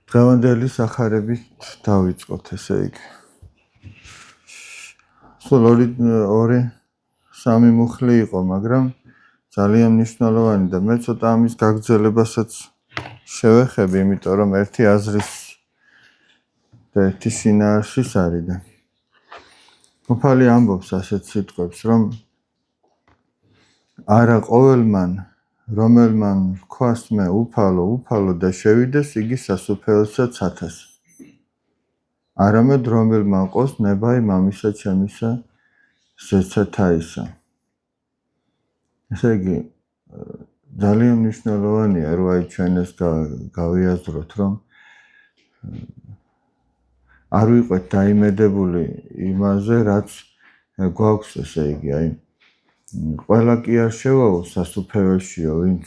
დღევანდელი სახარებით დავიწყოთ, ესე იგი. სულ ორი-სამი მუხლი იყო, მაგრამ ძალიან მნიშვნელოვანი და მე ცოტა ამის გაგრძელებასაც შევეხები, იმიტომ რომ ერთი აზრის და ერთი შინაარსის არის და უფალი ამბობს ასეთ სიტყვებს, რომ არა ყოველმან რომელმან ვქვას მე უფალო და შევიდეს იგი სასუფეველსაც 1000. არამედ რომელმან ყოს ნებაი მამისა ჩემისა ზეცათაისა. ესე იგი ძალიან მნიშვნელოვანია რომ აი ჩვენ ეს გავიაზროთ, რომ არ ვიყვეთ დაიმედებული იმაზე, რაც გვაქვს, ესე იგი, აი ყველა კი არ შევაო სასუფეველშიო, ვინც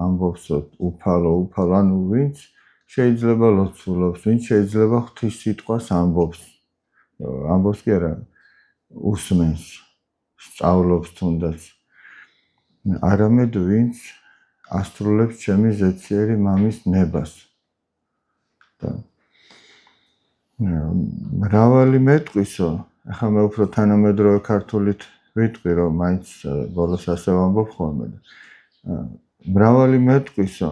ამბობს უფალო, ანუ ვინც შეიძლება ლოცულობს, ვინც შეიძლება ღვთის სიტყვას ამბობს კი არა, უსმენს, სწავლობს თუნდაც, არამედ ვინც ასრულებს ჩემი ზეციერი მამის ნებას. მრავალი მეტყვისო, ახლა მე უფრო თანამედროვე ქართულით ვიტყვი, რომ მაინც ბოლოს ასე ვამბობ ხოლმე. მრავალი მეტყვისო,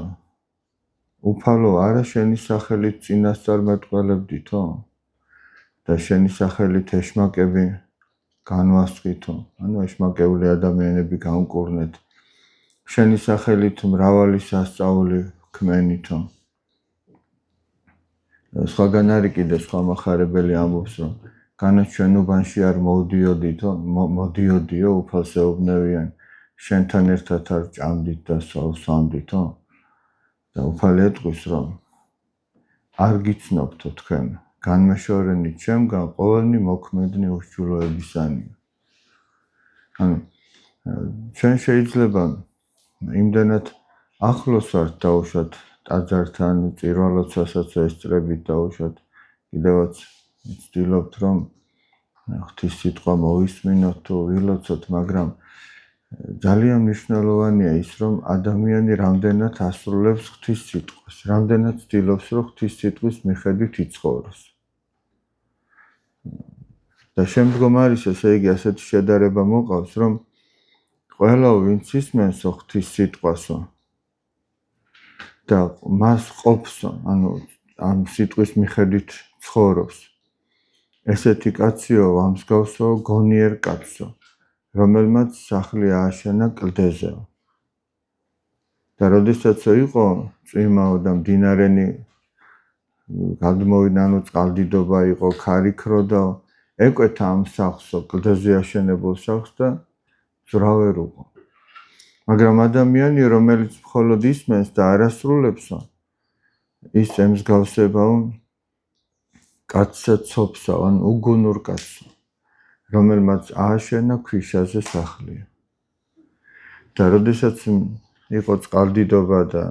უფალო, არა შენი სახელით წინასწარ მეტყველებდითო და შენი სახელით ეშმაკები განვასწრითო, ანუ ეშმაკეული ადამიანები გამკურნეთ, შენი სახელით მრავალი სასწაული ვქმენითო. სხვაგან არის კიდე სხვა მახარებელი ამბობს, რომ განაჩვენებანში არ მოდიოდიო უფალს ეუბნევიან, შენთან ერთად არ ჭამდით და სვამდითო. და უფალი ეტყვის, რომ არ გიცნობთო თქვენ, განმეშორენი ჩემგან ყოველნი მოქმედნი უსჯულოებისანია. ანუ ჩვენ შეიძლება იმდენად ახლოს ვართ დაუშვათ ტაძართან, წირვა-ლოცვასაც ესწრებით დაუშვათ, კიდევაც ვცდილობთ, რომ ღვთის სიტყვა მოვისმინოთ თუ ვილოცოთ, მაგრამ ძალიან მნიშვნელოვანია ის, რომ ადამიანი რამდენად ასრულებს ღვთის სიტყვას, რამდენად ცდილობს, რომ ღვთის სიტყვის მიხედვით იცხოვროს. და შემდგომ არის, ესე იგი, ასეთი შედარება მოყავს, რომ ყველა ვინც ისმენს ღვთის სიტყვასო და მას ყოფსო, ანუ ამ სიტყვის მიხედვით ცხოვრობს, ესეთი კაციო ამსგავსო გონიერ კაცსო, რომელმაც სახლი ააშენა კლდეზეო. და როდესაც იყო წვიმაო და მდინარენი გადმოვიდა, ანუ წყალდიდობა იყო, ქარიქრო და ეკვეთა ამ სახლსო, კლდეზე აშენებულ სახლს და ძრავერ უყო. მაგრამ ადამიანი, რომელიც მხოლოდ ისმენს და არ ასრულებსო, ის ემსგავსებაო კაცსა ცოფსა, ან უგუნურ კაცსო, რომელმაც ააშენა ქვიშაზე სახლია. და როდესაც იყო წყალდიდობა და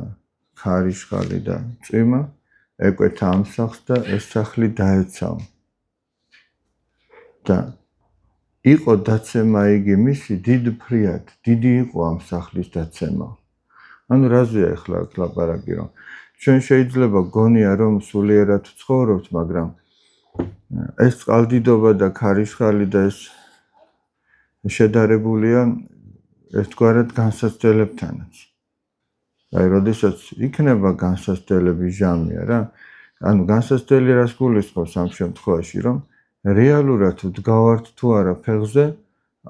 ქარიშხალი და წვიმა, ეკვეთა ამ სახლს და ეს სახლი დაეცაო. და იყო დაცემა იგი მისი დიდფრიად, დიდი იყო ამ სახლის დაცემა. ანუ რაზეა ახლა ლაპარაკი, რომ ჩვენ შეიძლება გონია, რომ სულიერად ვცხოვრობთ, მაგრამ ეს წყალდიდობა და ქარიშხალი და ეს შედარებულია ერთგვარად განსაცდელებთანაც. აი, როდესაც იქნება განსაცდელების ჟამია რა, ანუ განსაცდელი რას გულისხმობს ამ შემთხვევაში, რომ რეალურად ვდგავართ თუ არა ფეხზე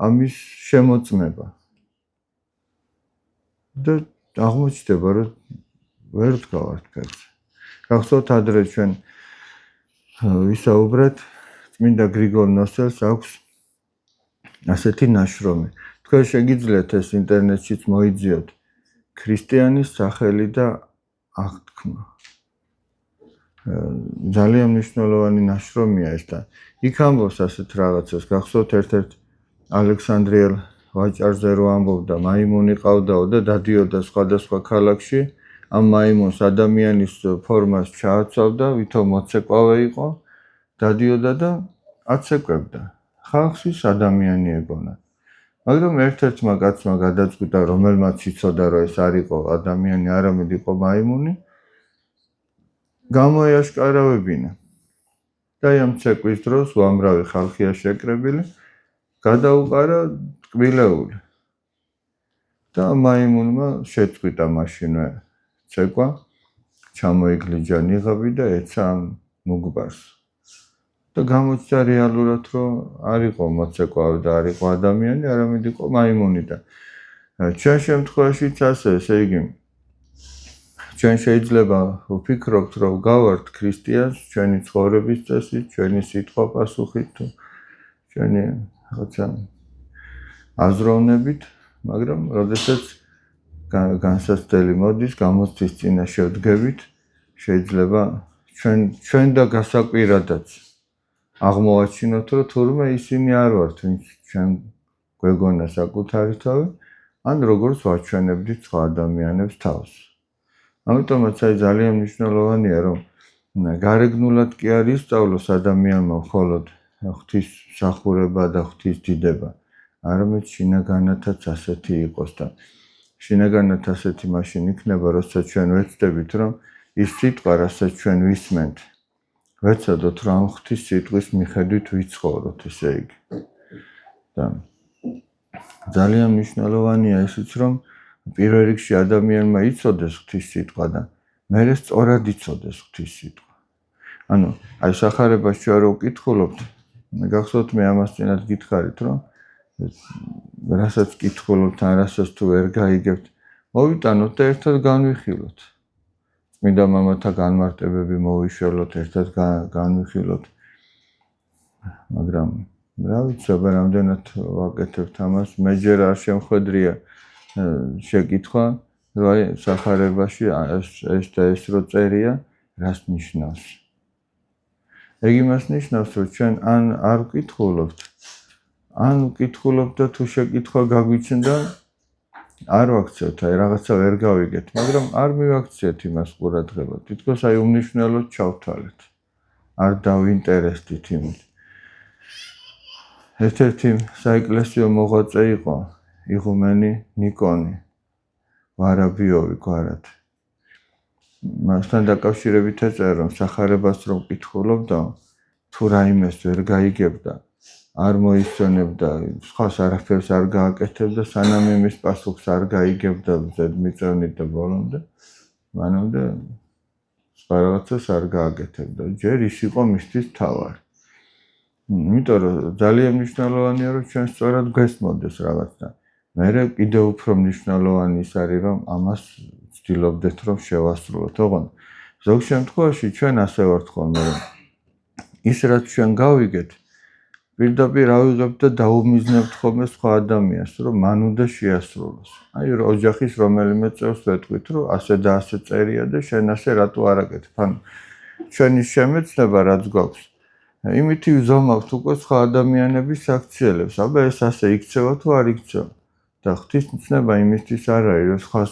ამის შემოწმება. და აღმოჩნდება, რომ ვერ ვდგავართ ფეხზე. გახსოვთ ადრე ჩვენ ვისაუბრეთ, წმინდა გრიგოლ ნოსელს აქვს ასეთი ნაშრომი. თქვენ შეგიძლიათ ეს ინტერნეტშიც მოიძიოთ, ქრისტიანის სახელი და აღთქმა. ძალიან მნიშვნელოვანი ნაშრომია ეს და იქ ამბობს ასეთ რაღაცას, გახსოვთ ერთ-ერთ ალექსანდრიელ ვაჭარზე რო ამბობდა, მაიმუნი ყავდაო და დადიოდა სხვადასხვა ქალაქში, ამ მაიმუნს ადამიანის ფორმას ჩააცავდა, ვითომ მოცეკვავე იყო, დადიოდა და აცეკვებდა. ხალხს ის ადამიანი ეგონა. მაგრამ ერთ-ერთმა კაცმა გადაწყვიტა, რომელმაც იცოდა, რომ ეს არ იყო ადამიანი, არამედ იყო მაიმუნი, გამოიაშკარავებინა. და ამ ცეკვის დროს უამრავი ხალხია შეკრებილი, გადაუყარა ტკბილეული. და მაიმუნმა შეწყვიტა მაშინვე ცეკვა, ჩამოიგლიჯა ნიღაბი და ეცა ამ მუგბარს. და გამოჩნდა რეალურად, რომ არ იყო მოცეკვავი და არ იყო ადამიანი, არამედ იყო მაიმუნი და ჩვენ შემთხვევაშიც ასე, ესე იგი ჩვენ შეიძლება ვფიქრობთ, რომ გავართ ქრისტიანს ჩვენი ცხოვრების წესით, ჩვენი სიტყვა პასუხით თუ ჩვენი რაღაცა აზროვნებით, მაგრამ როდესაც განსაცდელი მოდის, გამოცდის წინაშე ვდგებით, შეიძლება ჩვენ და გასაკვირადაც აღმოვაჩინოთ, რომ თურმე ისინი არ ვართ, ვინც ჩვენ გვეგონა საკუთარი თავი, ან როგორც ვაჩვენებდით სხვა ადამიანებს თავს. ამიტომაც ძალიან მნიშვნელოვანია, რომ გარეგნულად კი არ ისწავლოს ადამიანმა მხოლოდ ღვთის მსახურება და ღვთის დიდება, არამედ შინაგანათაც ასეთი იყოს და შინაგანად ასეთი მაშინ იქნება, როცა ჩვენ ვეცდებით, რომ ის სიტყვა, რასაც ჩვენ ვისმენთ, ვეცადოთ, რომ ამ ღვთის სიტყვის მიხედვით ვიცხოვროთ, ესე იგი. და ძალიან მნიშვნელოვანია ისიც, რომ პირველ რიგში ადამიანმა იცოდეს ღვთის სიტყვა და მერე სწორად იცოდეს ღვთის სიტყვა. ანუ, აი სახარებას ჩვენ რო ვკითხულობთ, გახსოვთ მე ამას წინათ გითხარით, რომ რასაც კითხულობთ, ან რასაც თუ ვერ გაიგებთ, მოვიტანოთ და ერთად განვიხილოთ. წმინდა მამათა განმარტებები მოვიშველოთ, ერთად განვიხილოთ. მაგრამ რა ვიცი, რამდენად ვაკეთებთ ამას, მე ჯერ არ შემხვედრია შეკითხვა, რომ აი სახარებაში ეს და ეს რო წერია, რას ნიშნავს. ეგ იმას ნიშნავს, რომ ჩვენ ან არ ვკითხულობთ, ან ვკითხულობთ და თუ შეკითხვა გაგვიჩნდა, არ ვაქცევთ, აი რაღაცა ვერ გავიგეთ, მაგრამ არ მივაქციეთ იმას ყურადღება. თითქოს აი უმნიშვნელოდ ჩავთვალეთ. არ დავინტერესდით იმით. ერთ-ერთი საეკლესიო მოღვაწე იყო იღუმენი ნიკონი ვარაბიოვი გვარად. მასთან დაკავშირებით ეწერა, რომ სახარებას რომ კითხულობდა, თუ რაიმეს ვერ გაიგებდა, არ მოისწონებდა, სხვას არაფერს არ გააკეთებდა, სანამ იმის პასუხს არ გაიგებდა ზედმიწევნით და ბოლომდე, მანამდე სხვა რაღაცას არ გააკეთებდა. ჯერ ის იყო მისთვის მთავარი. იმიტომ რომ ძალიან მნიშვნელოვანია, რომ ჩვენ სწორად გვესმოდეს რაღაცა. მერე კიდევ უფრო მნიშვნელოვანი ის არის, რომ ამას ვცდილობდეთ, რომ შევასრულოთ. ოღონდ ზოგ შემთხვევაში ჩვენ ასე ვართ ხოლმე, რომ ის რაც ჩვენ გავიგეთ, პირდაპირ ავიღებთ და დაუმიზნებთ ხოლმე სხვა ადამიანს, რომ მან უნდა შეასრულოს. აი ოჯახის რომელიმე წევრს ვეთქვით, რომ ასე და ასე წერია და შენ ასე რატო არ აკეთებ? ანუ ჩვენი შემეცნება რაც გვაქვს, იმითი ვზომავთ უკვე სხვა ადამიანების აქციელებს. აბა ეს ასე იქცევა თუ არ იქცევა? და ღვთისმცნება იმისთვის არ არის, რომ სხვას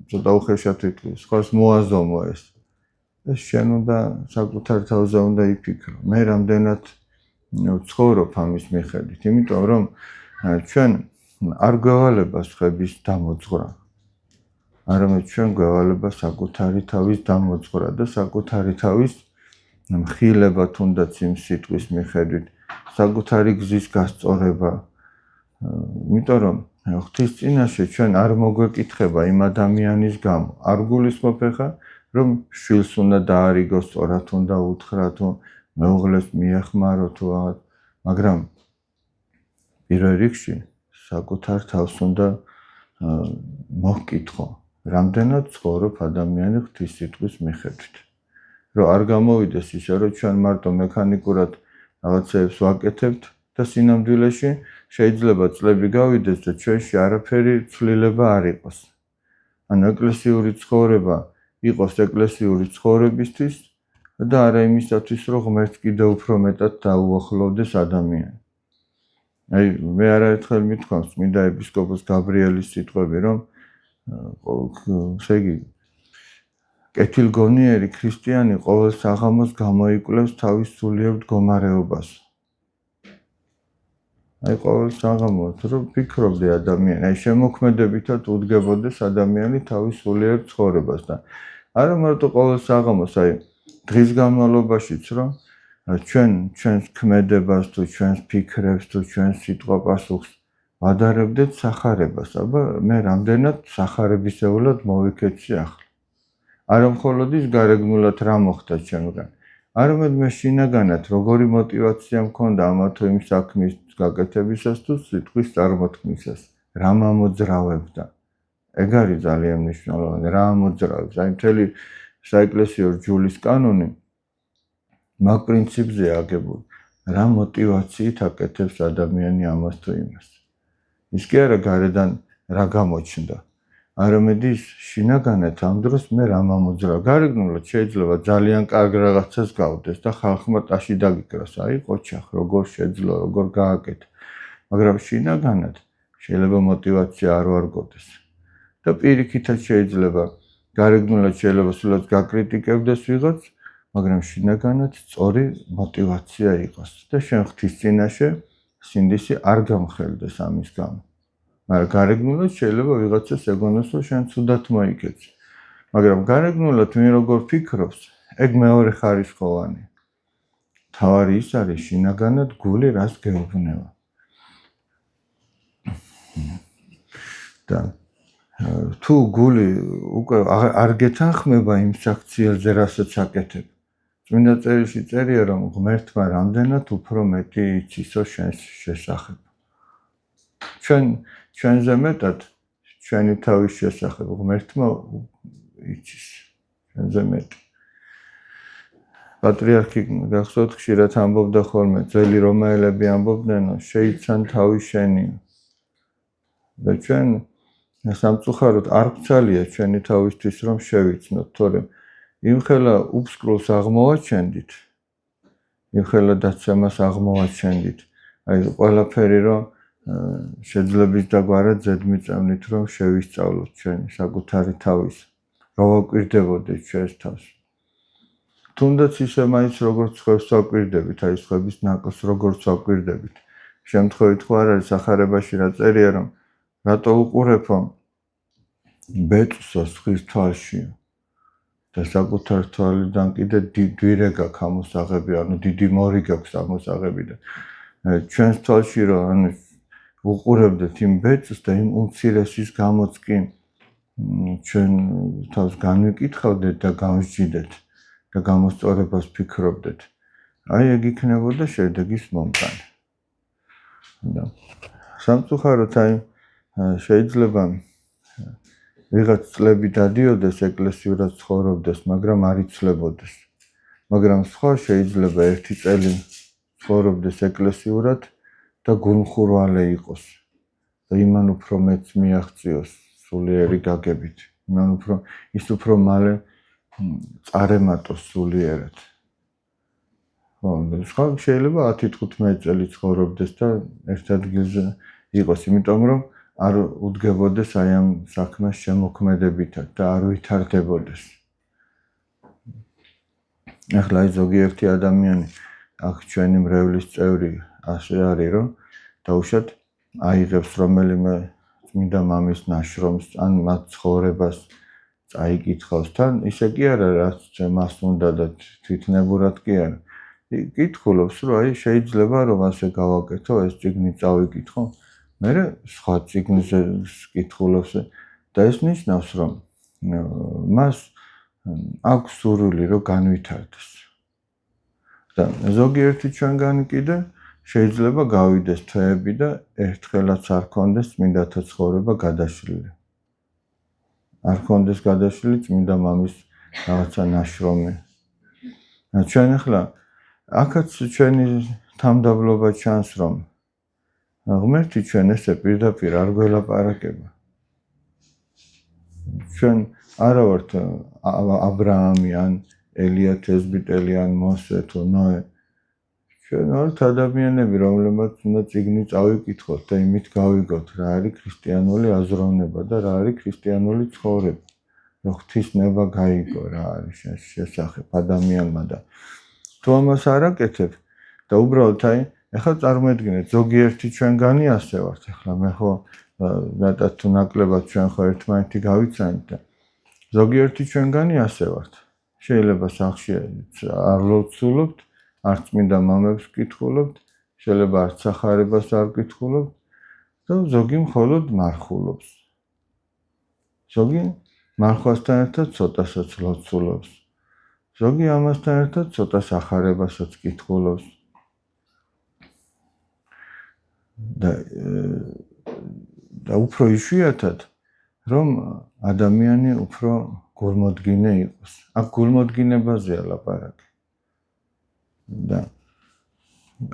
ცოტა უხეშად ვიტყვი, სხვას მოაზომო ეს. ეს შენ უნდა საკუთარ თავზე უნდა იფიქრო. მე რამდენად ვცხოვრობ ამის მიხედვით, იმიტომ რომ ჩვენ არ გვევალება სხვების დამოძღვრა, არამედ ჩვენ გვევალება საკუთარი თავის დამოძღვრა და საკუთარი თავის მხილება თუნდაც იმ სიტყვის მიხედვით, საკუთარი გზის გასწორება. იმიტომ რომ ღვთის წინაშე ჩვენ არ მოგვეკითხება იმ ადამიანის გამო, არ გულისხმობ ხა, რომ შვილს უნდა დაარიგოს, სწორად უნდა უთხრა თუ მეუღლეს მიეხმარო თუ რაღაც, მაგრამ პირველ რიგში საკუთარ თავს უნდა მოვკითხო, რამდენად ცხოვრობ ადამიანი ღვთის სიტყვის მიხედვით. რომ არ გამოვიდეს ისე, რომ ჩვენ მარტო მექანიკურად რაღაცებს ვაკეთებთ და სინამდვილეში შეიძლება წლები გავიდეს და ჩვენში არაფერი ცვლილება არ იყოს. ანუ ეკლესიური ცხოვრება იყოს ეკლესიური ცხოვრებისთვის და არა იმისათვის, რომ ღმერთს კიდევ უფრო მეტად დაუახლოვდეს ადამიანი. აი მე არაერთხელ მithქვამს წმინდა ეპისკოპოს გაბრიელის სიტყვები, რომ ესე იგი კეთილგონიერი ქრისტიანი ყოველ საღამოს გამოიკვლევს თავის სულიერ მდგომარეობას. აი ყოველ საღამოს რომ ფიქრობდე ადამიანი, აი შემოქმედებითად უდგებოდეს ადამიანი თავის სულიერ ცხოვრებას და არა მარტო ყოველ საღამოს, აი დღის განმავლობაშიც რომ ჩვენს ქმედებას თუ ჩვენს ფიქრებს თუ ჩვენს სიტყვა-პასუხს ვადარებდეთ სახარებას, აბა მე რამდენად სახარებისეულად მოვიქეცი ახლა. არა მხოლოდ ის გარეგნულად რა მოხდა ჩემგან, არამედ მე შინაგანად როგორი мотиваცია მქონდა ამა თუ იმ საქმის გაკეთებისას თუ სიტყვის წარმოთქმისას, რა მომძრავებდა. ეგ არის ძალიან მნიშვნელოვანი, რა მოძრაობს. აი მთელი საეკლესიო რჯულის კანონი მაგ პრინციპზეა აგებული. რა мотивაციით აკეთებს ადამიანი ამას თუ იმას. ის კი არა გარედან რა გამოჩნდა. არამედ ის შინაგანად ამ დროს მე რა მომძრავ. გარეგნულად შეიძლება ძალიან კარგ რაღაცას გავდეს და ხალხმა ტაში დაგიკრას. აი ყოჩახ, როგორ შეძლო, როგორ გააკეთა. მაგრამ შინაგანად შეიძლება мотивაცია არ ვარგოდეს. და პირიქითაც შეიძლება გარეგნულად შეიძლება სულაც გაკრიტიკებდეს ვიღაც, მაგრამ შინაგანად სწორი мотивაცია იყოს და შენ ღვთის წინაშე სინდისი არ გამხელდეს ამის გამო. მაგრამ გარეგნულად შეიძლება ვიღაცას ეგონოს, რომ შენ ცუდად მოიქეცი. მაგრამ გარეგნულად ვინ როგორ ფიქრობს, ეგ მეორე ხარისხოვანია. თავარი ის არის შინაგანად გული რას გეუბნება. და თუ გული უკვე არ გეთანხმება იმ საქციელზე, რასაც აკეთებ. წმინდა წერილში წერია, რომ ღმერთმა რამდენად უფრო მეტი იცისო შენს შესახებ. ჩვენზე მეტად ჩვენი თავის შესახებ ღმერთმა იცის. ჩვენზე მეტი. პატრიარქი გახსოვთ ხშირად ამბობდა ხოლმე, ძველი რომაელები ამბობდნენ, შეიცან თავი შენია. და ჩვენ სამწუხაროდ არ გვცალია ჩვენი თავისთვის რომ შევიცნოთ, თორემ იმხელა უფსკრულს აღმოვაჩენდით, იმხელა დაცემას აღმოვაჩენდით, აი ყველაფერი რომ შეძლებით და გვარად ზედმიწევნით რომ შევისწავლოთ ჩვენი საკუთარი თავის, რომ ვაკვირდებოდეთ ჩვენს თავს. თუნდაც ისე მაინც როგორც ხვევს ვაკვირდებით, აი ხვების ნაკლს როგორც ვაკვირდებით. შემთხვევით ხო არ არის სახარებაში რა წერია, რომ რატო უყურებო ბეწვს ხის თვალშია და საკუთარ თვალიდან კიდე დვირე გაქვს ამოსაღები, ანუ დიდი მორი გაქვს ამოსაღები და ჩვენს თვალში რომ ანუ უყურებდეთ იმ ბეწვს და იმ უმცირესის გამოც კი ჩვენ თავს განვიკითხავდეთ და გამსჯიდეთ და გამოსწორებას ფიქრობდეთ. აი ეგ იქნებოდა შედეგის მომტანი. და სამწუხაროდ აი შეიძლება ვიღაც წლები დადიოდეს ეკლესიურად ცხოვრობდეს, მაგრამ არ იცვლებოდეს. მაგრამ სხვა შეიძლება ერთი წელი ცხოვრობდეს ეკლესიურად და გულმხურვალე იყოს. და იმან უფრო მეც მიაღწიოს სულიერი გაგებით. იმან უფრო მალე წარემატოს სულიერად. სხვა შეიძლება 10-15 წელი ცხოვრობდეს და ერთ ადგილზე იყოს, იმიტომ რომ არ უდგებოდეს აი ამ საქმეს შემოქმედებითად და არ ვითარდებოდეს. ახლა აი ზოგიერთი ადამიანი აქ ჩვენი მრევლის წევრი ასე არის, რომ დაუშვათ აიღებს რომელიმე წმინდა მამის ნაშრომს ან მათ ცხოვრებას წაიკითხავს თან, ისე კი არა, რაც მას უნდა და თვითნებურად კი არა. კითხულობს, რომ აი შეიძლება რომ ასე გავაკეთო, ეს წიგნი წავიკითხო. მერე სხვა წიგნზე კითხულობს და ეს ნიშნავს, რომ მას აქვს სურვილი რომ განვითარდეს. და ზოგიერთი ჩვენგანი კიდე შეიძლება გავიდეს თვეები და ერთხელაც არ ქონდეს წმინდათა ცხოვრება გადაშლილი. არ ქონდეს გადაშლილი წმინდა მამის რაღაცა ნაშრომი. ჩვენ ახლა აქაც ჩვენი თამდაბლობა ჩანს, რომ ღმერთი ჩვენ ესე პირდაპირ არ გველაპარაკება. ჩვენ არა ვართ აბრაამი ან ელია თესბიტელი ან მოსე თუ ნოე. ჩვენ ვართ ადამიანები, რომლებმაც უნდა წიგნი წავიკითხოთ და იმით გავიგოთ, რა არის ქრისტიანული აზროვნება და რა არის ქრისტიანული ცხოვრება. რომ ღვთისნება გაიგო რა არის შესახებ ადამიანმა და თუ ამას არ აკეთებ და უბრალოდ აი ეხლა წარმოედგინეთ ზოგიერთი ჩვენგანი ასე ვართ, ეხლა მე ხო მეტად თუ ნაკლებად ჩვენ ხო ერთმანეთი გავიცანით და ზოგიერთი ჩვენგანი ასე ვართ. შეიძლება სახში არ ლოცულობთ, არც მინდა მამებს კითხულობთ, შეიძლება არც სახარებას არ კითხულობთ და ზოგი მხოლოდ მარხულობს. ზოგი მარხვასთან ერთად ცოტასაც ლოცულობს. ზოგი ამასთან ერთად ცოტა სახარებასაც კითხულობს. და უფრო იშვიათად რომ ადამიანი უფრო გულმოდგინე იყოს. აქ გულმოდგინებაზეა ლაპარაკი. და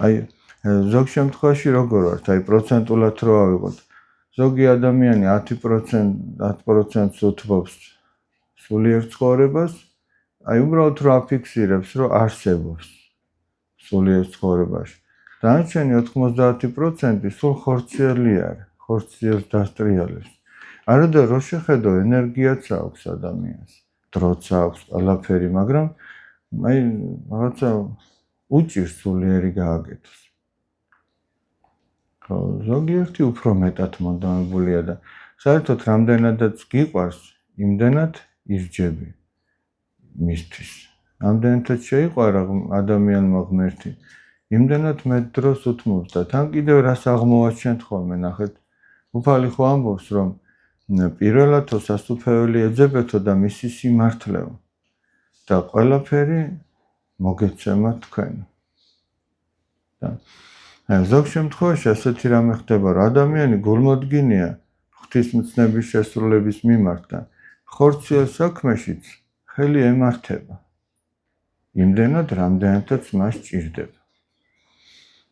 აი ზოგ შემთხვევაში როგორ ვართ, აი პროცენტულად რო ავიღოთ. ზოგი ადამიანი 10% უთმობს სულიერ ცხოვრებას, აი უბრალოდ რო აფიქსირებს, რომ არსებობს სულიერ ცხოვრებაში. დანარჩენი 90% სულ ხორციელი არის, ხორციელს დასტრიალებს. არა და რო შეხედო ენერგიაც აქვს ადამიანს, დროც აქვს ყველაფერი, მაგრამ აი რაღაცა უჭირს სულიერი გააკეთოს. ზოგიერთი უფრო მეტად მონდომებულია და საერთოდ რამდენადაც გიყვარს, იმდენად ირჯები მისთვის. რამდენადაც შეიყვარა ადამიანმა ღმერთი, იმდენად მეტ დროს უთმობს და თან კიდევ რას აღმოაჩენთ ხოლმე, ნახეთ, უფალი ხო ამბობს, რომ პირველად სასუფეველი ეძებეთო და მისი სიმართლეო და ყველაფერი მოგეცემა თქვენ. ზოგ შემთხვევაში ასეთი რამე ხდება, რომ ადამიანი გულმოდგინეა ღვთისმცნების შესრულების მიმართ და ხორციელ საქმეშიც ხელი ემართება. იმდენად, რამდენადაც მას ჭირდება.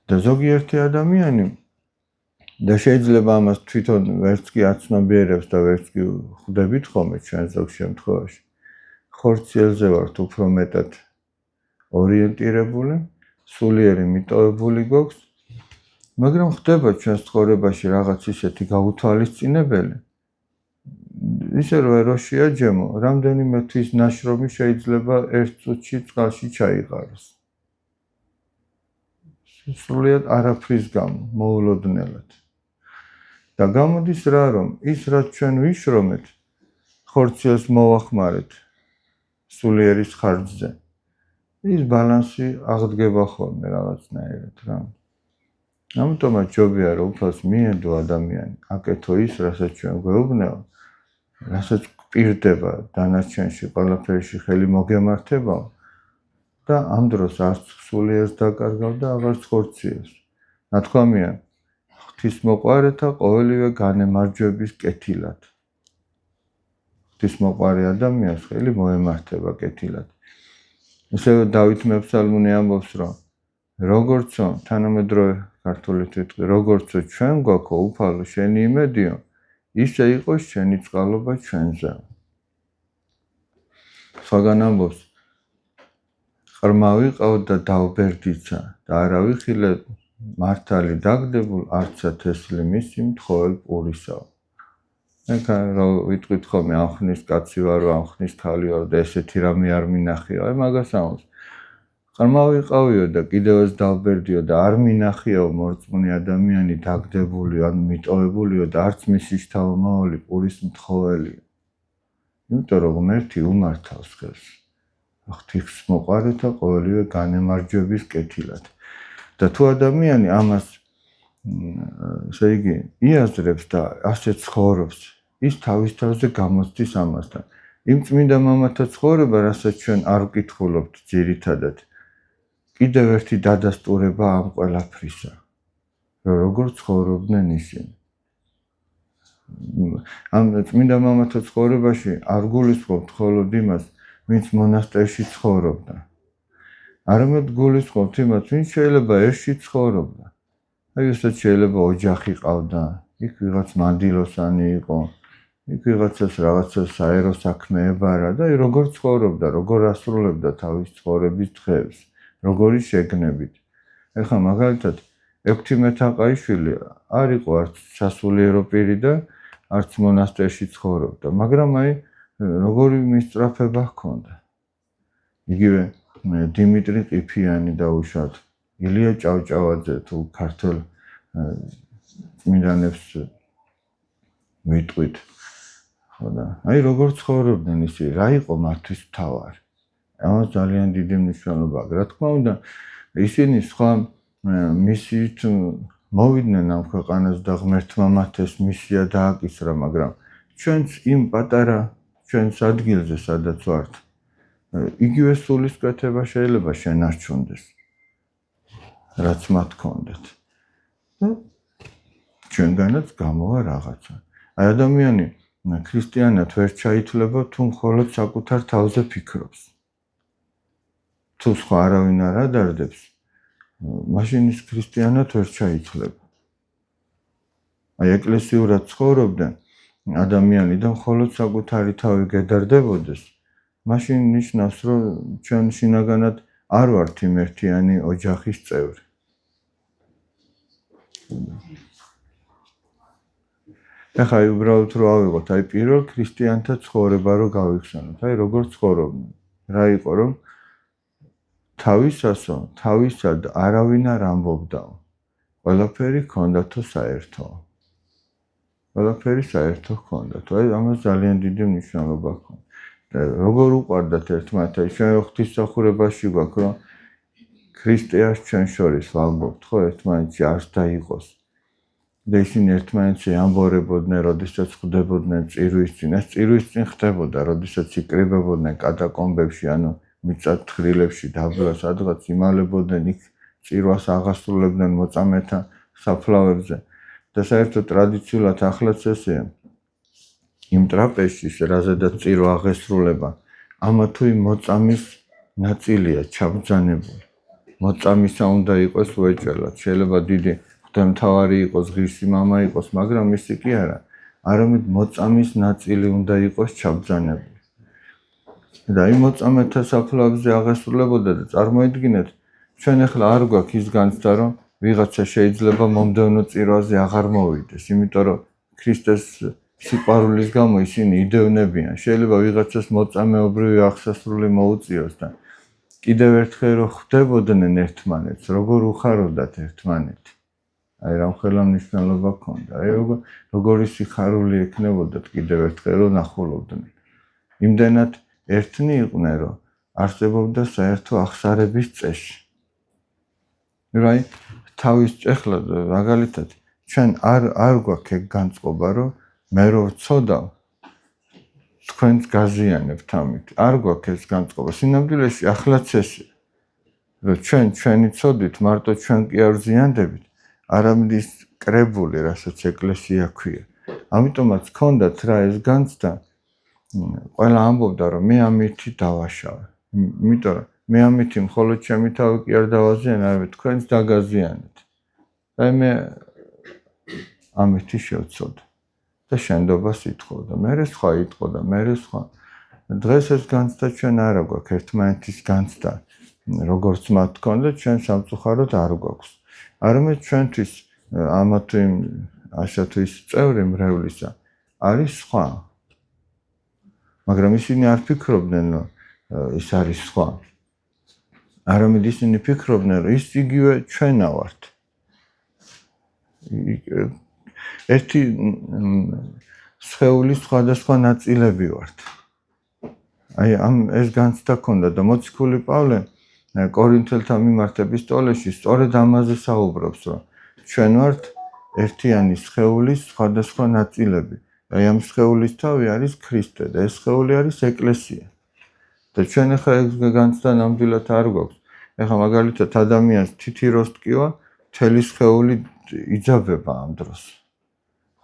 და ზოგიერთი ადამიანი და შეიძლება ამას თვითონ ვერც კი აცნობიერებს და ვერც კი ხვდებით ხოლმე ჩვენ ზოგ შემთხვევაში. ხორციელზე ვართ უფრო მეტად ორიენტირებული, სულიერი მიტოვებული გვაქვს, მაგრამ ხდება ჩვენს ცხოვრებაში რაღაც ისეთი გაუთვალისწინებელი, ისე რომ რო შეაჯემო, რამდენიმე თვის ნაშრომი შეიძლება ერთ წუთში წყალში ჩაიყაროს. სრულიად არაფრის გამო, მოულოდნელად. და გამოდის რა, რომ ის რაც ჩვენ ვიშრომეთ, ხორციელს მოვახმარეთ სულიერის ხარჯზე, ის ბალანსი აღდგება ხოლმე რაღაცნაირად რა. ამიტომაც ჯობია რომ უფალს მიედო ადამიანი, აკეთო ის, რასაც ჩვენ გვეუბნეო, რასაც გვპირდება დანარჩენში ყველაფერში ხელი მოგემართებაო და ამ დროს არც სულიერს დაკარგავ და აღარც ხორციელს. ნათქვამია, ღვთისმოყვარეთა ყოველივე განემარჯვების კეთილად. ღვთისმოყვარე ადამიანს ხელი მოემართება კეთილად. ისევე დავით მეფსალმუნე ამბობს, რომ როგორცო თანამედროვე ქართულით ვიტყვი, როგორცო ჩვენ გვაქვს უფალო შენი იმედიო, ისე იყოს შენი წყალობა ჩვენზე. სხვაგან ამბობს, ყრმა ვიყავ და დავბერდიცა და არა ვიხილე მართალი დაგდებულ არცა თესლი მისი მთხოველ პურისაო. ეხლა რომ ვიტყვით ხოლმე ამხნის კაცი ვარო, ამხნის ქალი ვარო და ესეთი რამე არ მინახიო, აი მაგას ამბობს. ყრმა ვიყავიო და კიდევაც დავბერდიო და არ მინახიაო მორწმუნე ადამიანი დაგდებული ან მიტოვებულიო და არც მისი შთამომავალი პურის მთხოველია. იმიტომ რომ ღმერთი უმართავს ხელს. ღვთისმოყვარეთა ყოველივე განემარჯვების კეთილად. და თუ ადამიანი ამას ესე იგი იაზრებს და ასე ცხოვრობს, ის თავის თავზე გამოცდის ამასთან. იმ წმინდა მამათა ცხოვრება, რასაც ჩვენ არ ვკითხულობთ ძირითადად, კიდევ ერთი დადასტურება ამ ყველაფრისა, რომ როგორ ცხოვრობდნენ ისინი. ამ წმინდა მამათა ცხოვრებაში არ გულისხმობთ მხოლოდ იმას, ვინც მონასტერში ცხოვრობდა. არამედ გულისხმობთ იმას, ვინც შეიძლება ერთში ცხოვრობდა. აი ესეც შეიძლება ოჯახი ყავდა, იქ ვიღაც მანდილოსანი იყო, იქ ვიღაცას რაღაცა საერო საქმე ებარა და როგორ ცხოვრობდა, როგორ ასრულებდა თავის ცხოვრების დღეებს, როგორი შეგნებით. ეხლა მაგალითად 6 მეთაყაიშვილი არ იყო არც სასულიერო პირი და არც მონასტერში ცხოვრობდა, მაგრამ აი როგორი მისწრაფება ჰქონდა. იგივე დიმიტრი ყიფიანი დაუშვათ, ილია ჭავჭავაძე თუ ქართულ წმინდანებს ვიტყვით. ხო და აი როგორ ცხოვრობდნენ ისინი, რა იყო მათთვის მთავარი? ამას ძალიან დიდი მნიშვნელობა აქვს. რა თქმა უნდა, ისინი სხვა მისიით მოვიდნენ ამ ქვეყანას და ღმერთმა მათ ეს მისია დააკისრა, მაგრამ ჩვენც იმ პატარა ჩვენს ადგილზე, სადაც ვართ, იგივე სულისკვეთება შეიძლება შენარჩუნდეს, რაც მათ ჰქონდათ. და ჩვენგანაც გამოვა რაღაცა. აი ადამიანი ქრისტიანად ვერ ჩაითვლება, თუ მხოლოდ საკუთარ თავზე ფიქრობს. თუ სხვა არავინ არ ადარდებს, მაშინ ის ქრისტიანად ვერ ჩაითვლება. აი ეკლესიურად ცხოვრობდნენ ადამიანი და მხოლოდ საკუთარი თავი გედარდებოდეს, მაშინ ნიშნავს, რომ ჩვენ შინაგანად არ ვართ იმ ერთიანი ოჯახის წევრი. ეხლა უბრალოდ რო ავიღოთ, აი პირველ ქრისტიანთა ცხოვრება რო გავიხსენოთ, აი როგორ ცხოვრობდნენ. რა იყო, რომ თავისად არავინ არ ამბობდაო. ყველაფერი ჰქონდათო საერთო. ყველაფერი საერთო ჰქონდათ. აი ამას ძალიან დიდი მნიშვნელობა ჰქონდა. როგორ უყვარდათ ერთმანეთს, აი ჩვენ ღვთისმსახურებაში გვაქვს, რომ ქრისტეას ჩვენ შორის ვამბობთ, ხო, ერთმანეთში არც დაიყოს. და ისინი ერთმანეთში ამბორებოდნენ, როდესაც ხვდებოდნენ წირვის წინ. ეს წირვის წინ ხდებოდა, როდესაც იკრიბებოდნენ კატაკომბებში, ანუ მიწათხრილებში, დაბლა სადღაც იმალებოდნენ, იქ წირვას აღასრულებდნენ მოწამეთა საფლავებზე. და საერთოდ ტრადიციულად ახლაც ესეა. იმ ტრაპეზში, რაზედაც წირვა აღესრულება, ამა თუ იმ მოწამის ნაწილია ჩაბრძანებული. მოწამისა უნდა იყოს უეჭველად, შეიძლება დიდი მთავარი იყოს, ღირსი მამა იყოს, მაგრამ ისე კი არა. არამედ მოწამის ნაწილი უნდა იყოს ჩაბრძანებული. და იმ მოწამეთა საფლავზე აღესრულებოდა და წარმოიდგინეთ, ჩვენ ახლა არ გვაქვს ის განცდა, რომ ვიღაცა შეიძლება მომდევნო წირვაზე აღარ მოვიდეს, იმიტომ რომ ქრისტეს სიყვარულის გამო ისინი იდევნებიან. შეიძლება ვიღაცას მოწამეობრივი აღსასრული მოუწიოს და კიდევ ერთხელ რო ხვდებოდნენ ერთმანეთს, როგორ უხაროდათ ერთმანეთი. აი რა ხელმისაწვდომობა ჰქონდა. აი როგორი სიხარული ექნებოდათ კიდევ ერთხელ რო ნახულობდნენ. იმდენად ერთნი იყვნენ, რომ არსებობდა საერთო აღსარების წესი. აი თავის ეხლა მაგალითად ჩვენ არ გვაქვს ეგ განწყობა, რომ მე რო ვწოდავ თქვენს გაზიანებთ ამით. არ გვაქვს ეს განწყობა. სინამდვილეში ახლაც ესეა, რომ ჩვენი წოდით მარტო ჩვენ კი არ ვზიანდებით, არამედ ის კრებული, რასაც ეკლესია ქვია. ამიტომაც ჰქონდათ რა ეს განცდა, ყველა ამბობდა, რომ მე ამითი დავაშავე. იმიტომ რომ მე ამითი მხოლოდ ჩემი თავი კი არ დავაზიანე, არამედ თქვენს დაგაზიანეთ. აი მე ამითი შევწოდე. და შენდობას ითხოვდა. მერე სხვა ითხოვდა, მერე სხვა. დღეს ეს განცდა ჩვენ არ გვაქვს, ერთმანეთის განცდა. როგორც მათ ჰქონდა, ჩვენ სამწუხაროდ არ გვაქვს. არამედ ჩვენთვის ამა თუ იმ ასე თუ ის წევრი მრევლისა არის სხვა. მაგრამ ისინი არ ფიქრობდნენ, რომ ის არის სხვა. არამედ ისინი ფიქრობდნენ, რომ ის იგივე ჩვენა ვართ. ერთი სხეულის სხვადასხვა ნაწილები ვართ. აი ეს განცდა ჰქონდა და მოციქული პავლე კორინთელთა მიმართ ეპისტოლეში სწორედ ამაზე საუბრობს, რომ ჩვენ ვართ ერთიანი სხეულის სხვადასხვა ნაწილები. აი ამ სხეულის თავი არის ქრისტე და ეს სხეული არის ეკლესია. და ჩვენ ახლა ეს განცდა ნამდვილად არ გვაქვს. ახლა მაგალითად ადამიანს თითიროს ტკივა, მთელი სხეული იძაბება ამ დროს.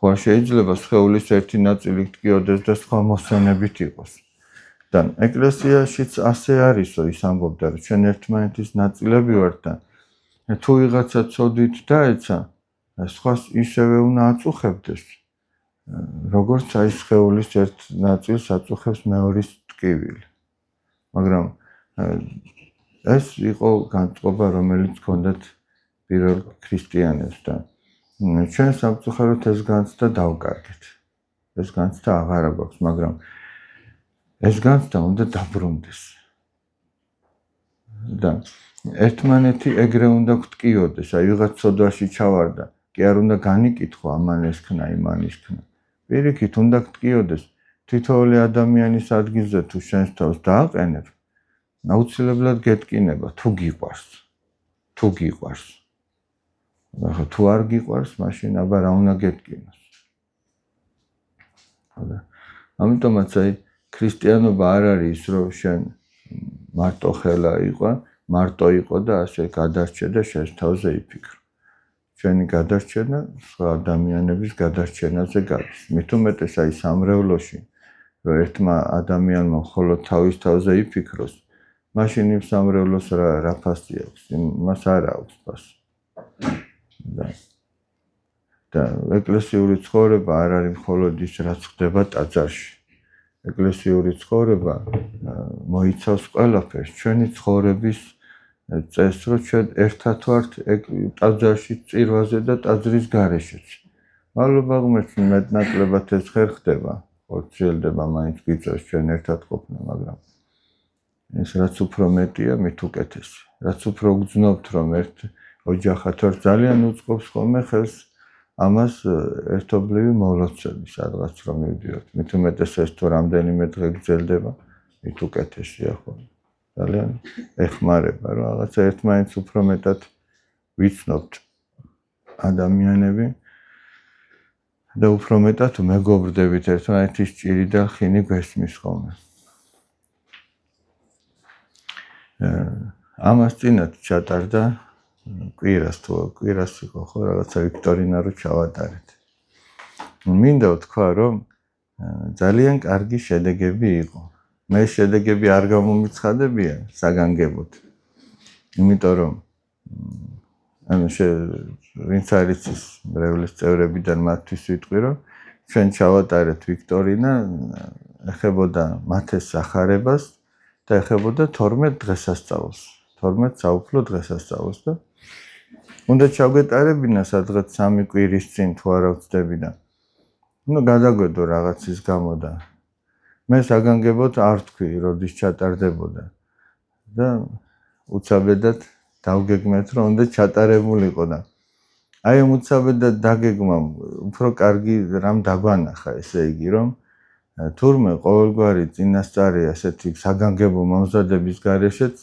ხო შეიძლება სხეულის ერთი ნაწილი ტკიოდეს და სხვა მოსონებით იყოს. და ეკლესიაშიც ასე არისო, ის ამბობდა, რომ ჩვენ ერთმანეთის ნაწილები ვართ და თუ ვიღაცა ცოდვით დაეცა, სხვას ისევე უნდა აწუხებდეს, როგორც აი სხეულის ერთ ნაწილს აწუხებს მეორის ტკივილი. მაგრამ ეს იყო განწყობა, რომელიც ჰქონდათ პირველ ქრისტიანებს და ჩვენ სამწუხაროდ ეს განცდა დავკარგეთ. ეს განცდა აღარ გვაქვს, მაგრამ ეს განცდა უნდა დაბრუნდეს. და ერთმანეთი ეგრე უნდა გვტკიოდეს, აი ვიღაც ცოდვაში ჩავარდა, კი არ უნდა განიკითხო ამან ეს ქნა, იმან ის ქნა. პირიქით უნდა გვტკიოდეს, თითოეული ადამიანის ადგილზე თუ შენს თავს დააყენებ, აუცილებლად გეტკინება თუ გიყვარს. ახლა თუ არ გიყვარს, მაშინ აბა რა უნდა გეტკინოს. ამიტომაც აი ქრისტიანობა არ არის ის, რომ შენ მარტო ხელა იყო და ასე გადარჩე და შენ თავზე იფიქრო. ჩვენი გადარჩენა სხვა ადამიანების გადარჩენაზე გადის. მით უმეტეს აი სამრევლოში, რომ ერთმა ადამიანმა მხოლოდ თავის თავზე იფიქროს, მაშინ იმ სამრევლოს რა ფასი აქვს? მას არ აქვს ფასი. და ეკლესიური ცხოვრება არ არის მხოლოდ ის, რაც ხდება ტაძარში. ეკლესიური ცხოვრება მოიცავს ყველაფერს, ჩვენი ცხოვრების წესს, რომ ჩვენ ერთად ვართ ტაძარში, წირვაზე და ტაძრის გარეშეც. მადლობა ღმერთს, მეტნაკლებად ეს ხერ ხდება, ხორციელდება, მაინც გვიწევს ჩვენ ერთად ყოფნა, მაგრამ ეს რაც უფრო მეტია, მით უკეთესი. რაც უფრო გძნობთ, რომ ერთ ოჯახად ვართ, ძალიან უწყობს ხოლმე ხელს ამას ერთობლივი მოლოცვები, სადღაც რომ მივდივართ. მით უმეტეს ეს თუ რამდენიმე დღე გრძელდება, მით უკეთესია ხოლმე. ძალიან ეხმარება, რომ რაღაცა ერთმანეთს უფრო მეტად ვიცნობთ ადამიანები და უფრო მეტად მეგობრდებით ერთმანეთის ჭირი და ხინი გვესმის ხოლმე. ამას წინათ ჩატარდა კვირას იყო ხო რაღაცა ვიქტორინა რო ჩავატარეთ. მინდა ვთქვა, რომ ძალიან კარგი შედეგები იყო. მე შედეგები არ გამომიცხადებია საგანგებოდ. იმიტომ რომ ვინც არის ის მრევლის წევრებიდან მათთვის ვიტყვი, რომ ჩვენ ჩავატარეთ ვიქტორინა, ეხებოდა მათეს სახარებას და ეხებოდა 12 დღესასწაულს. 12 საუფლო დღესასწაულს და უნდა ჩავგეტარებინა სადღაც 3 კვირის წინ თუ არა ვწდები და გადაგვედო რაღაცის გამო და მე საგანგებოდ არ თქვი, როდის ჩატარდებოდა და უცაბედად დავგეგმეთ, რომ უნდა ჩატარებულიყო და აი ამ უცაბედად დაგეგმამ უფრო კარგი რამ დაგვანახა, ესე იგი, რომ თურმე ყოველგვარი წინასწარი ასეთი საგანგებო მომზადების გარეშეც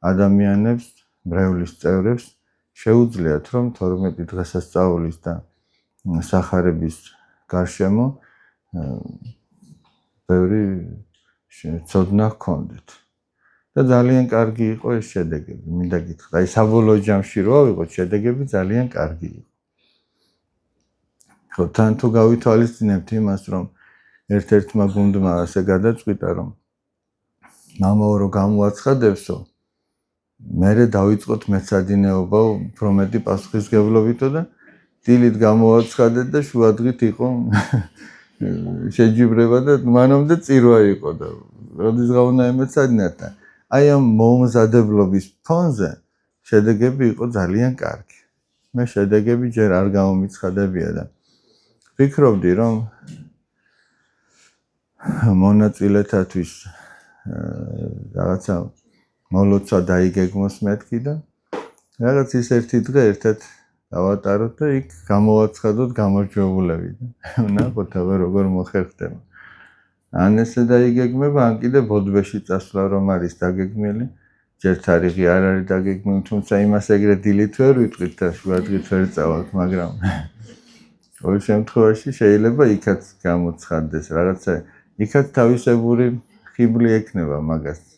ადამიანებს, მრევლის წევრებს შეუძლიათ, რომ 12 დღესასწაულის და სახარების გარშემო ბევრი ცოდნა ჰქონდეთ. და ძალიან კარგი იყო ეს შედეგები, მინდა გითხრათ. აი საბოლოო ჯამში რო ავიღოთ შედეგები ძალიან კარგი იყო. ხო, თან თუ გავითვალისწინებთ იმას, რომ ერთ-ერთმა გუნდმა ასე გადაწყვიტა, რომ მამაო რო გამოაცხადებსო, მერე დავიწყოთ მეცადინეობა უფრო მეტი პასუხისმგებლობითო და დილით გამოაცხადეთ და შუადღით იყო შეჯიბრება და მანამდე წირვა იყო და როდის გავუნა მეცადინეად და აი ამ მომზადებლობის ფონზე შედეგები იყო ძალიან კარგი. მე შედეგები ჯერ არ გამომიცხადებია და ვფიქრობდი, რომ მონაწილეთათვის რაღაცა მოლოცვა დაიგეგმოს მეთქი და რაღაც ის ერთი დღე ერთად დავატაროთ და იქ გამოვაცხადოთ გამარჯვებულები და ნახოთ აბა როგორ მოხერხდება. ან ესე დაიგეგმება, ან კიდე ბოდბეში წასვლა რომ არის დაგეგმილი, ჯერ თარიღი არ არის დაგეგმილი, თუმცა იმას ეგრე დილით ვერ ვიტყვით და შუადღით ვერ წავალთ, მაგრამ ყოველ შემთხვევაში შეიძლება იქაც გამოცხადდეს რაღაცა, იქაც თავისებური ხიბლი ექნება მაგას.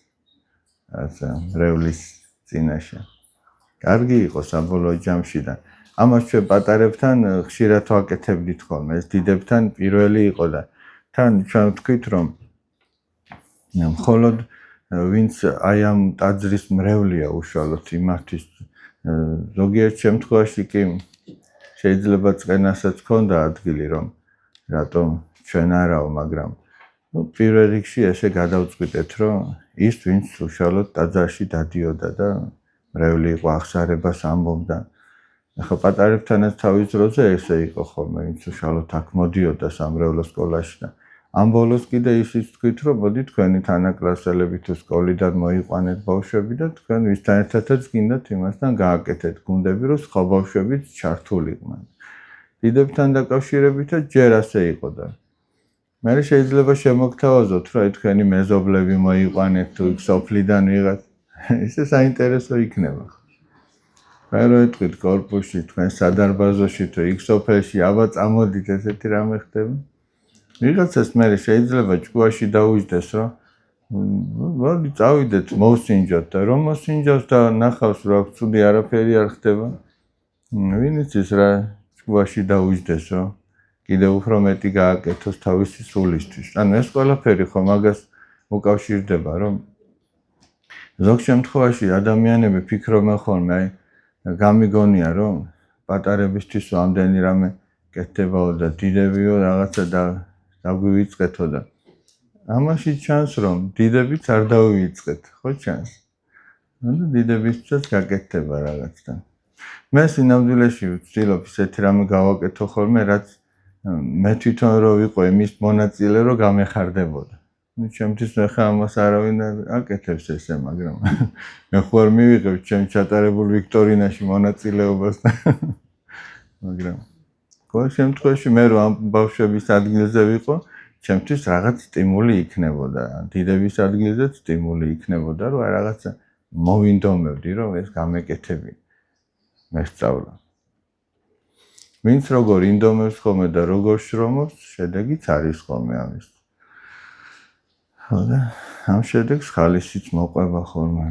ასე მრევლის წინაშე. კარგი იყო საბოლოო ჯამში და ამას ჩვენ პატარებთან ხშირად ვაკეთებდით ხოლმე. ეს დიდებთან პირველი იყო და თან ჩვენ ვთქვით, რომ მხოლოდ ვინც აი ამ ტაძრის მრევლია უშუალოდ იმართვის ზოგიერთ შემთხვევაში კი შეიძლება წენასაც ქონდა ადგილი, რომ რატომ ჩვენ არაო, მაგრამ პირველ რიგში ესე გადავწყვიტეთ, რომ ის ვინც უშუალოდ ტაძარში დადიოდა და მრევლი იყო, აღსარებას ამბობდა. ახლა პატარებთანაც თავის დროზე ესე იყო ხოლმე, ვინც უშუალოდ აქ მოდიოდა სამრევლო სკოლაში და ამ ბოლოს კიდე ისიც თქვით, რომ მოდი თქვენი თანაკლასელები თუ სკოლიდან მოიყვანეთ ბავშვები და თქვენ ვისთან ერთადაც გინდათ იმასთან გააკეთეთ გუნდები, რომ სხვა ბავშვებიც ჩართულიყვნენ. დიდებთან დაკავშირებითაც ჯერ ასე იყო და მე შეიძლება შემოგთავაზოთ, რომ თქვენი მეზობლები მოიყვანეთ თუ იქ სოფლიდან ვიღაც. ისე საინტერესო იქნება. რა ეთქვით კორპუსში, თქვენ სადარბაზოში თუ იქ სოფელში, აბა წამოდით ესეთი რამე ხდება. ვიღაცას მე შეიძლება ჭკუაში დაუჯდეს, რომ მოდი წავიდეთ, მოვსინჯოთ და რომ მოსინჯავს და ნახავს, რომ ცუდი არაფერი არ ხდება. ვინ იცის რა ჭკუაში დაუჯდეს, რომ კიდევ უფრო მეტი გააკეთოს თავისი სულისთვის. ანუ ეს ყველაფერი ხო მაგას უკავშირდება, რომ ზოგ შემთხვევაში ადამიანები ფიქრობენ ხოლმე, აი გამიგონია, რომ პატარებისთვის ამდენი რამე კეთდებაო და დიდებიო რაღაცა დაგვივიწყეთო და ამაში ჩანს, რომ დიდებიც არ დავივიწყეთ, ხო ჩანს? ანუ დიდებისაც გაკეთდება რაღაც და მე სინამდვილეში ვცდილობ ისეთი რამე გავაკეთო ხოლმე, რაც მე თვითონ რო ვიყო იმის მონაწილე, რომ გამეხარდებოდა. ну ჩემთვის ხა ამას არავინ აკეთებს ესე, მაგრამ მე ხوار მივიღებ ჩემ ჩატარებულ ვიქტორინაში მონაწილეობას და მაგრამ ყოველ შემთხვევაში მე რო ამ ბავშვების ადგილზე ვიყო, ჩემთვის რაღაც სტიმული იქნებოდა, დიდების ადგილზეც სტიმული იქნებოდა, რომ აი რაღაცა მოვინდომებდი, რომ ეს გამეკეთები მესწავლა. ვინც როგორ ინდომებს ხოლმე და როგორ შრომობს, შედეგიც არის ხოლმე ამის. და ამ შედეგს ხალისიც მოყვება ხოლმე.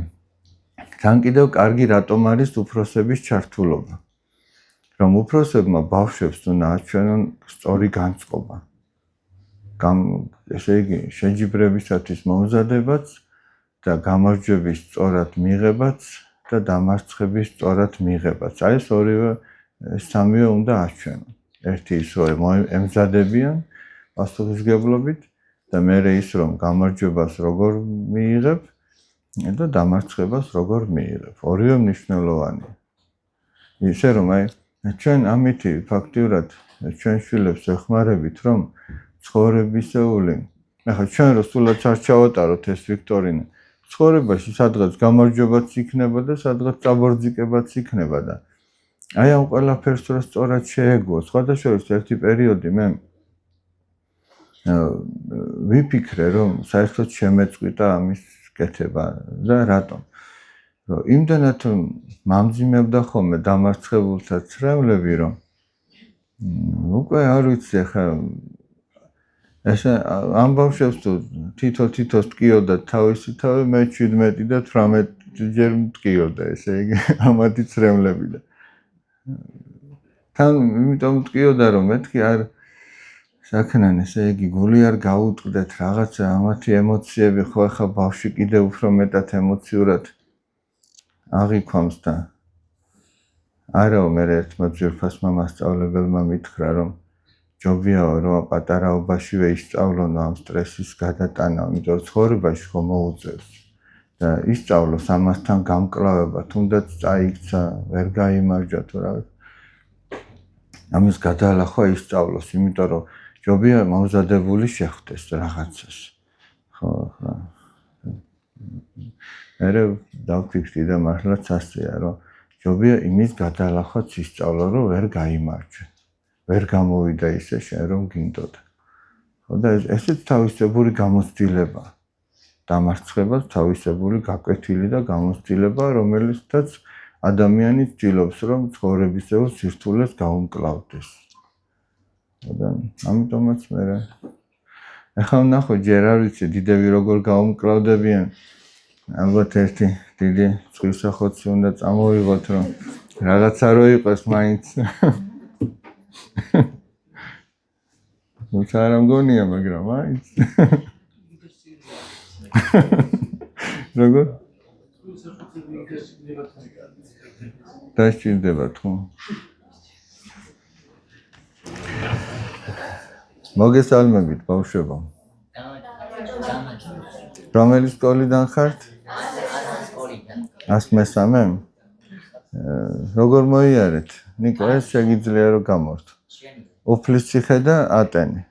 თან კიდევ კარგი რატომ არის უფროსების ჩართულობა? რომ უფროსებმა ბავშვებს უნდა აჩვენონ სწორი განწყობა. ესე იგი, შეჯიბრებისათვის მომზადებაც და გამარჯვების სწორად მიღებაც და დამარცხების სწორად მიღებაც. აი ეს ორივე სამივე უნდა აჩვენონ. ერთი ის რომ ემზადებიან პასუხისმგებლობით და მეორე ის რომ გამარჯვებას როგორ მიიღებ და დამარცხებას როგორ მიიღებ. ორივე მნიშვნელოვანია. ისე რომ აი ჩვენ ამითი ფაქტიურად ჩვენ შვილებს ეხმარებით, რომ ცხოვრებისეული, ახლა ჩვენ რო სულად არ ჩავატაროთ ეს ვიქტორინა, ცხოვრებაში სადღაც გამარჯვებაც იქნება და სადღაც წაბორძიკებაც იქნება და აი ამ ყველაფერს რო სწორად შეეგო, სხვადასხვა ერთი პერიოდი მე ვიფიქრე, რომ საერთოდ შემეწყვიტა ამის კეთება და რატომ? რომ იმდანაც მამძიმებდა ხოლმე დამარცხებულთა ცრემლები, რომ უკვე არ ვიცი ახლა ესე ამ ბავშვებს თუ თითო-თითოს ტკიოდა თავისი თავი, მე 17 და 18 ჯერ მტკიოდა, ესე იგი ამათი ცრემლები და თან იმიტომ მტკიოდა, რომ მეთქი არ საკნან, ესე იგი გული არ გაუტყდეთ რაღაცა ამათი ემოციები, ხო ახლა ბავშვი კიდევ უფრო მეტად ემოციურად აღიქვამს და არაო მე ერთმა ძვირფასმა მასწავლებელმა მითხრა, რომ ჯობიაო რომ პატარაობაშივე ისწავლონ ამ სტრესის გადატანა, იმიტომ რომ ცხოვრებაში ხომ მოუწევს და ისწავლოს ამასთან გამკლავება, თუნდაც წაიქცა, ვერ გაიმარჯვა თუ რა. ამის გადალახვა ისწავლოს, იმიტომ რომ ჯობია მომზადებული შეხვდეს რაღაცას. ხო, ხო. მე დავფიქრდი და მართლაც ასეა, რომ ჯობია იმის გადალახვაც ისწავლა, რომ ვერ გაიმარჯვე. ვერ გამოვიდა ისე შენ რომ გინდოდა. ხო და ესეც თავისებური გამოცდილება. დამარცხებას თავისებური გაკვეთილი და გამოცდილება, რომელიცაც ადამიანი ცდილობს, რომ ცხოვრებისეულ სირთულეს გაუმკლავდეს. და ამიტომაც მე ახლა ნახო ჯერ არ ვიცი დიდები როგორ გაუმკლავდებიან. ალბათ ერთი დიდი წვირსახოცი უნდა წამოვიღოთ, რომ რაღაცა რო იყოს მაინც. თუმცა არ მგონია, მაგრამ მაინც. როგორ? დასჭირდებათ, ხო? მოგესალმებით, ბავშვებო. რომელი სკოლიდან ხართ? 103? როგორ მოიარეთ? ნიკო, ეს შეგიძლია რომ გამორთო. უფლისციხე და ატენი.